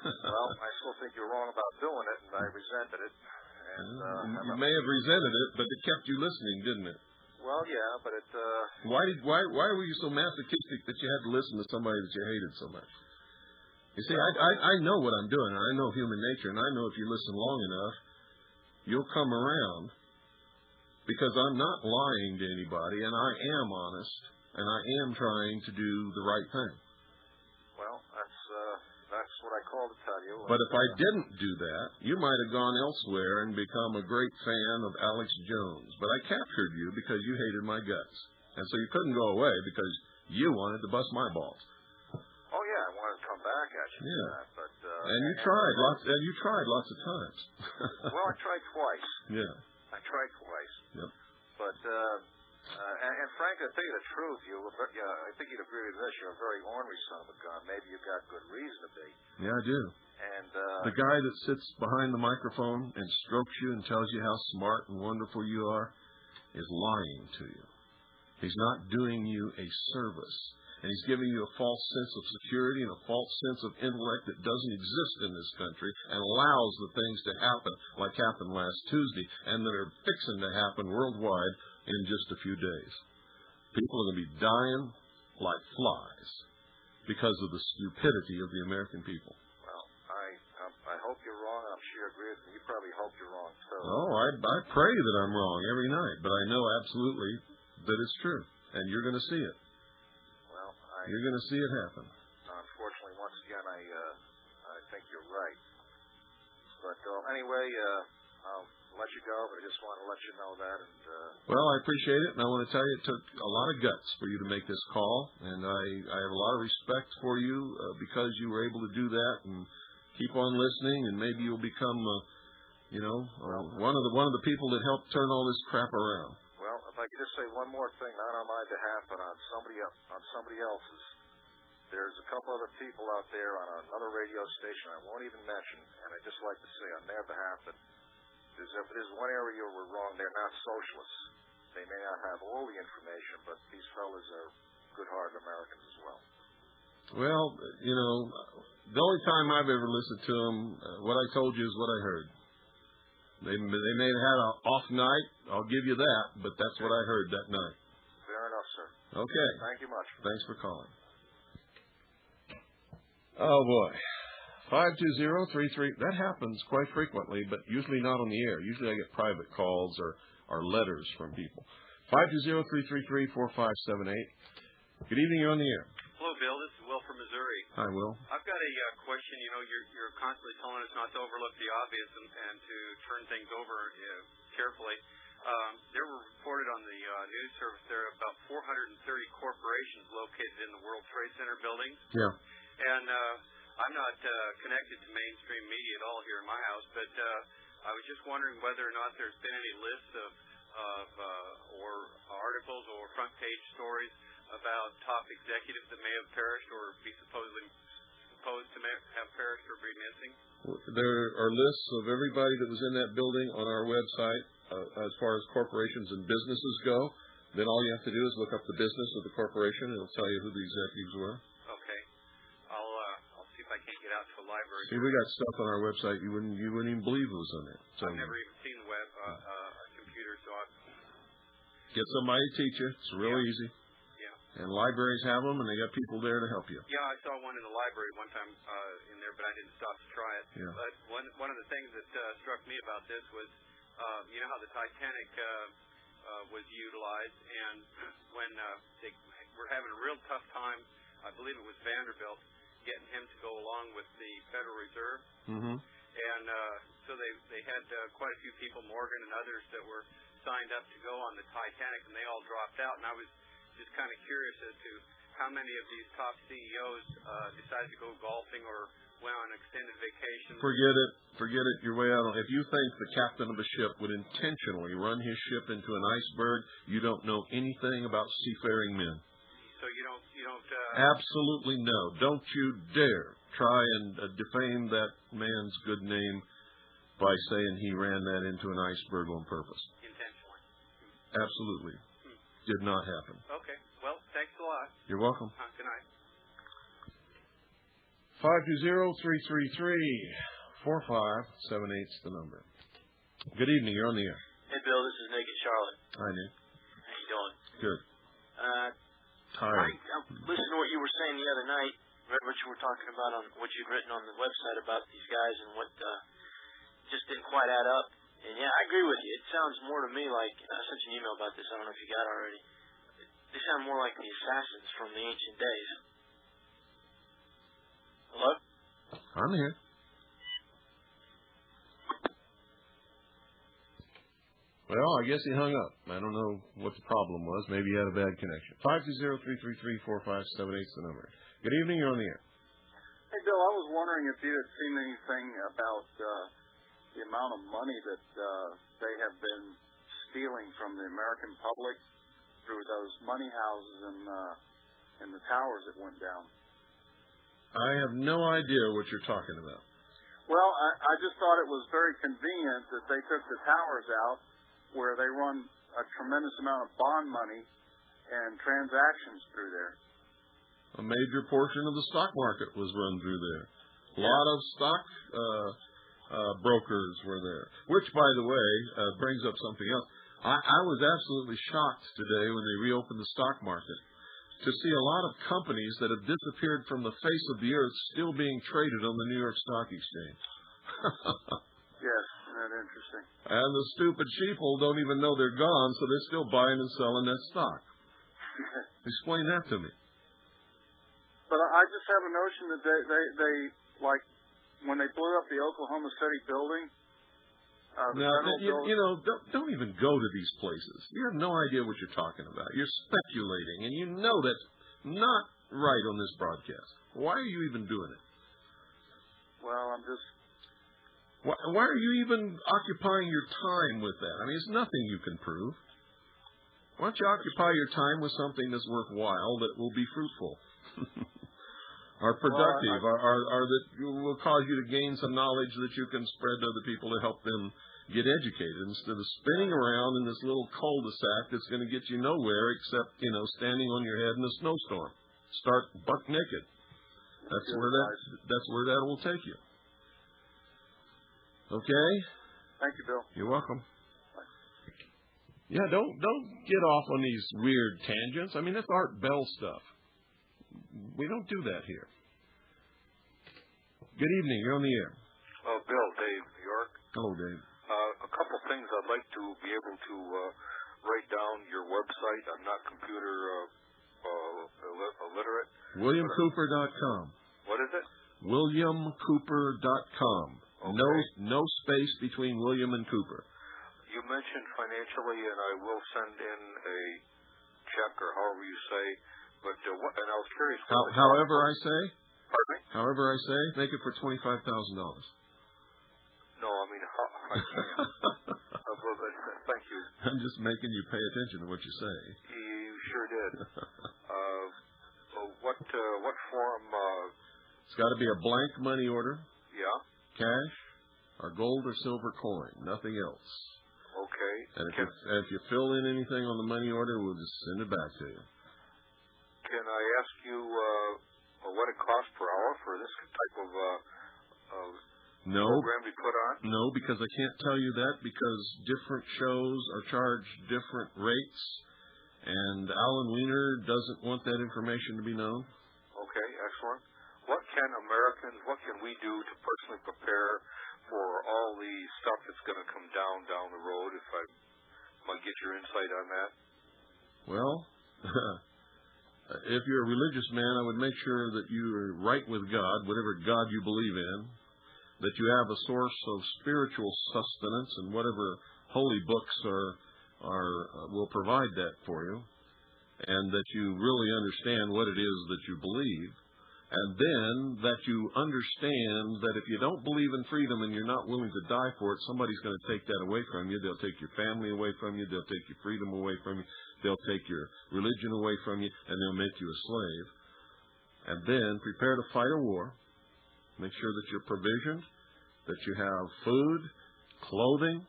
Well, I still think you're wrong about doing it, and I resented it. And you may have resented it, but it kept you listening, didn't it? Well, yeah, but it. Why were you so masochistic that you had to listen to somebody that you hated so much? You see, I know what I'm doing, and I know human nature, and I know if you listen long enough, you'll come around, because I'm not lying to anybody, and I am honest, and I am trying to do the right thing. Well, that's what I called to tell you. But if I didn't do that, you might have gone elsewhere and become a great fan of Alex Jones. But I captured you because you hated my guts. And so you couldn't go away because you wanted to bust my balls. Oh, yeah, I wanted to come back at you. Yeah. That, but, and you tried lots of times. Well, I tried twice. Yeah. I tried twice. Yep. But, and Frank, to tell you the truth, I think you'd agree with this. You're a very ornery son of a gun. Maybe you've got good reason to be. Yeah, I do. And the guy that sits behind the microphone and strokes you and tells you how smart and wonderful you are is lying to you. He's not doing you a service. And he's giving you a false sense of security and a false sense of intellect that doesn't exist in this country, and allows the things to happen like happened last Tuesday and that are fixing to happen worldwide in just a few days. People are going to be dying like flies because of the stupidity of the American people. Well, I hope you're wrong, and I'm sure you agree with me. You probably hope you're wrong, too. Oh, I pray that I'm wrong every night, but I know absolutely that it's true, and you're going to see it. Well, you're going to see it happen. Unfortunately, once again, I think you're right. But anyway, I'll let you go, but I just want to let you know that. And well, I appreciate it, and I want to tell you it took a lot of guts for you to make this call, and I have a lot of respect for you because you were able to do that and keep on listening, and maybe you'll become, one of the people that helped turn all this crap around. Well, if I could just say one more thing, not on my behalf, but on somebody else's. There's a couple other people out there on another radio station I won't even mention, and I'd just like to say on their behalf that if there's one area we're wrong, they're not socialists. They may not have all the information, but these fellas are good-hearted Americans as well. Well, the only time I've ever listened to them, what I told you is what I heard. They may have had an off night, I'll give you that, but that's what I heard that night. Fair enough, sir. Okay. Thank you much. Thanks for calling. Oh, boy. 520-33. That happens quite frequently, but usually not on the air. Usually I get private calls or letters from people. 520-333-4578. Good evening. You're on the air. Hello, Bill. This is Will from Missouri. Hi, Will. I've got a question. You're constantly telling us not to overlook the obvious and to turn things over carefully. There were reported on the news service there are about 430 corporations located in the World Trade Center buildings. Yeah. And I'm not connected to mainstream media at all here in my house, but I was just wondering whether or not there's been any lists of or articles or front page stories about top executives that may have perished or be supposed to have perished or be missing. There are lists of everybody that was in that building on our website as far as corporations and businesses go. Then all you have to do is look up the business of the corporation, and it'll tell you who the executives were. Okay. I'll see if I can't get out to a library. See, we got stuff on our website you wouldn't even believe was on there. So I've never even seen the web computer, so get somebody to teach you. It's real easy. Yeah. And libraries have them, and they got people there to help you. Yeah, I saw one in the library one time in there, but I didn't stop to try it. Yeah. But one of the things that struck me about this was, you know how the Titanic was utilized, and when they were having a real tough time, I believe it was Vanderbilt, getting him to go along with the Federal Reserve. Mm-hmm. And so they had quite a few people, Morgan and others, that were signed up to go on the Titanic, and they all dropped out. And I was just kind of curious as to how many of these top CEOs decided to go golfing or went on extended vacations. Forget it. You're way out. If you think the captain of a ship would intentionally run his ship into an iceberg, you don't know anything about seafaring men. So you don't. Absolutely no. Don't you dare try and defame that man's good name by saying he ran that into an iceberg on purpose. Intentionally. Absolutely. Did not happen. Okay. Well, thanks a lot. You're welcome. Good night. 520-333-4578's the number. Good evening. You're on the air. Hey, Bill. This is Nick in Charlotte. Hi, Nick. How you doing? Good. Tired. I listened to what you were saying the other night, read what you were talking about on what you'd written on the website about these guys and what just didn't quite add up. And, yeah, I agree with you. It sounds more to me like, I sent you an email about this, I don't know if you got it already. They sound more like the assassins from the ancient days. Hello? I'm here. Well, I guess he hung up. I don't know what the problem was. Maybe he had a bad connection. 520-333-4578's the number. Good evening. You're on the air. Hey, Bill, I was wondering if you had seen anything about the amount of money that they have been stealing from the American public through those money houses and the towers that went down. I have no idea what you're talking about. Well, I just thought it was very convenient that they took the towers out where they run a tremendous amount of bond money and transactions through there. A major portion of the stock market was run through there. A lot of stock brokers were there, which, by the way, brings up something else. I was absolutely shocked today when they reopened the stock market to see a lot of companies that have disappeared from the face of the earth still being traded on the New York Stock Exchange. Yes, isn't that interesting? And the stupid sheeple don't even know they're gone, so they're still buying and selling that stock. Explain that to me. But I just have a notion that they like when they blew up the Oklahoma City building. Don't even go to these places. You have no idea what you're talking about. You're speculating, and you know that's not right on this broadcast. Why are you even doing it? Well, I'm just... Why are you even occupying your time with that? I mean, it's nothing you can prove. Why don't you occupy your time with something that's worthwhile, that will be fruitful, or productive, or that will cause you to gain some knowledge that you can spread to other people to help them get educated, instead of spinning around in this little cul-de-sac that's going to get you nowhere except, standing on your head in a snowstorm. Start buck naked. That's where that will take you. Okay? Thank you, Bill. You're welcome. Yeah, don't get off on these weird tangents. I mean, that's Art Bell stuff. We don't do that here. Good evening. You're on the air. Bill, Dave, New York. Hello, Dave. A couple things I'd like to be able to write down your website. I'm not computer illiterate. WilliamCooper.com. What is it? WilliamCooper.com. Okay. No space between William and Cooper. You mentioned financially, and I will send in a check or however you say. But and I was curious. However I say. Pardon me? However I say, make it for $25,000. No, I mean I can't. Thank you. I'm just making you pay attention to what you say. You sure did. What form? It's got to be a blank money order. Yeah. Cash, or gold or silver coin, nothing else. Okay. And if you fill in anything on the money order, we'll just send it back to you. Can I ask you what it costs per hour for this type of program we put on? No, because I can't tell you that, because different shows are charged different rates, and Alan Weiner doesn't want that information to be known. Okay, excellent. What can we do to personally prepare for all the stuff that's going to come down the road, if I might get your insight on that? Well, if you're a religious man, I would make sure that you are right with God, whatever God you believe in, that you have a source of spiritual sustenance, and whatever holy books will provide that for you, and that you really understand what it is that you believe. And then that you understand that if you don't believe in freedom and you're not willing to die for it, somebody's going to take that away from you. They'll take your family away from you. They'll take your freedom away from you. They'll take your religion away from you, and they'll make you a slave. And then prepare to fight a war. Make sure that you're provisioned, that you have food, clothing,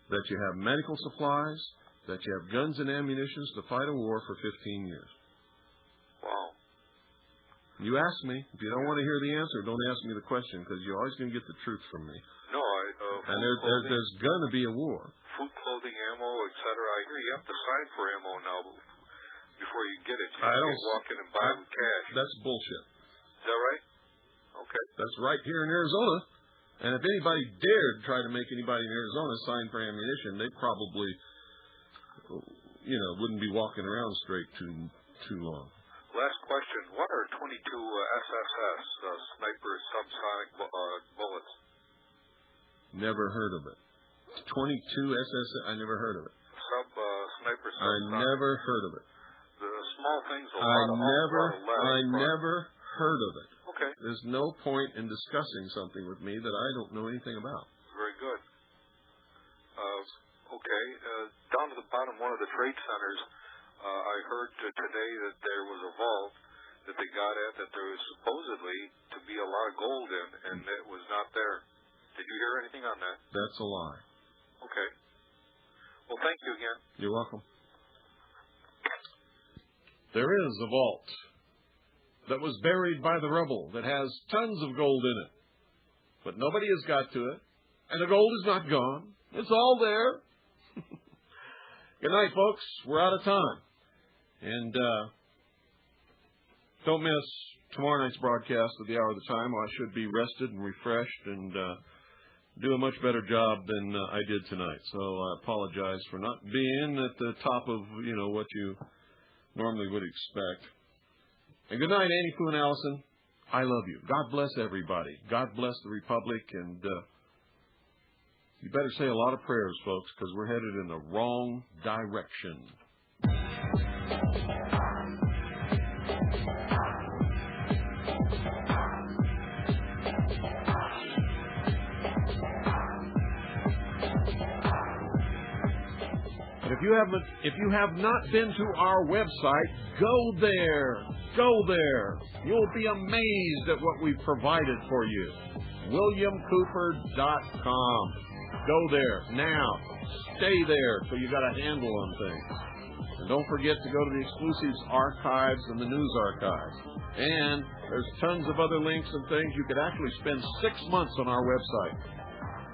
that you have medical supplies, that you have guns and ammunition to fight a war for 15 years. Wow. You ask me. If you don't want to hear the answer, don't ask me the question, because you're always going to get the truth from me. No, and there's going to be a war. Food, clothing, ammo, etc. I hear you have to sign for ammo now before you get it. You can't walk in and buy it with cash. That's bullshit. Is that right? Okay. That's right here in Arizona. And if anybody dared try to make anybody in Arizona sign for ammunition, they probably, wouldn't be walking around straight too long. Last question. What are 22 SSS, sniper subsonic bullets? Never heard of it. 22 SSS? I never heard of it. Sniper subsonic. I never heard of it. The small things a I lot never heard of it. Okay. There's no point in discussing something with me that I don't know anything about. Very good. Okay. Down to the bottom, one of the trade centers, I heard today that there was a vault that they got at that there was supposedly to be a lot of gold in, and it was not there. Did you hear anything on that? That's a lie. Okay. Well, thank you again. You're welcome. There is a vault that was buried by the rubble that has tons of gold in it, but nobody has got to it, and the gold is not gone. It's all there. Good night, folks. We're out of time. And don't miss tomorrow night's broadcast of the Hour of the Time. I should be rested and refreshed and do a much better job than I did tonight. So I apologize for not being at the top of, what you normally would expect. And good night, Annie Fu and Allison. I love you. God bless everybody. God bless the Republic. And you better say a lot of prayers, folks, because we're headed in the wrong direction. If you have not been to our website, go there. Go there. You'll be amazed at what we've provided for you. WilliamCooper.com. Go there now. Stay there so you got a handle on things. And don't forget to go to the Exclusives archives and the news archives. And there's tons of other links and things. You could actually spend 6 months on our website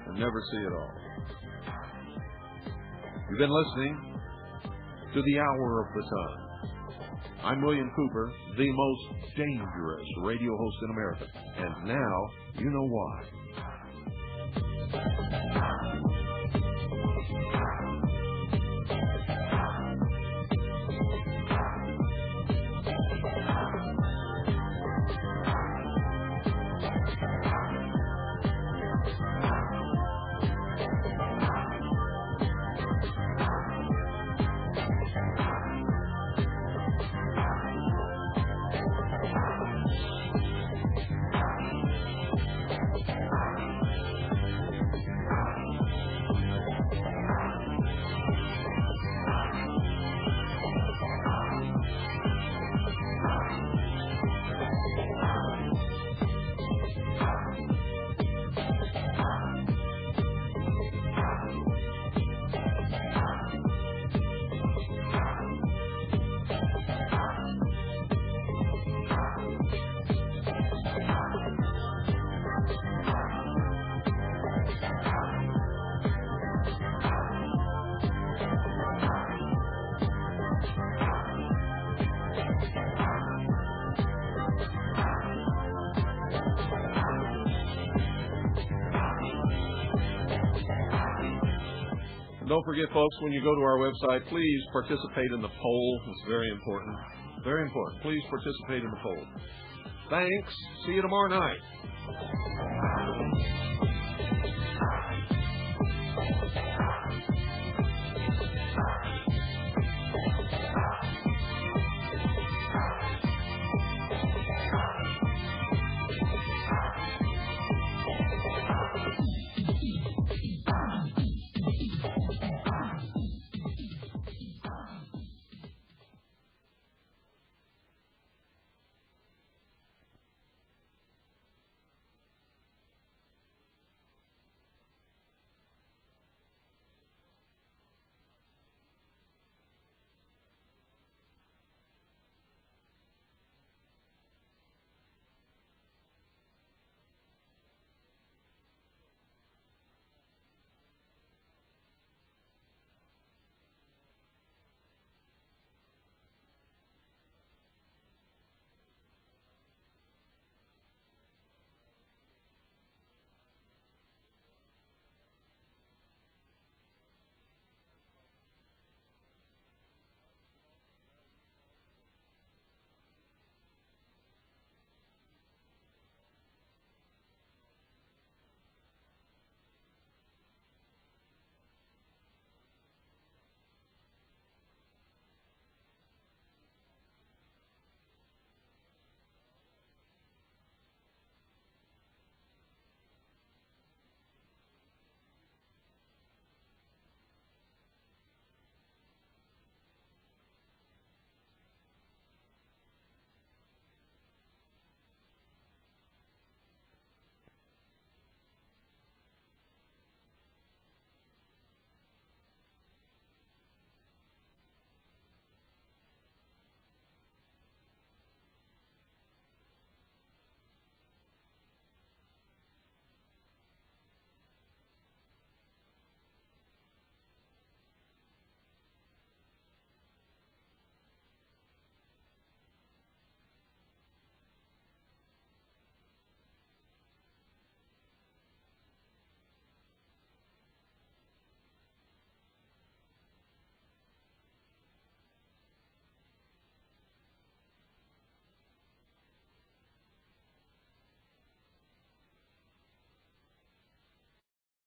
and never see it all. You've been listening to The Hour of the Time. I'm William Cooper, the most dangerous radio host in America. And now you know why. Don't forget, folks, when you go to our website, please participate in the poll. It's very important. Very important. Please participate in the poll. Thanks. See you tomorrow night.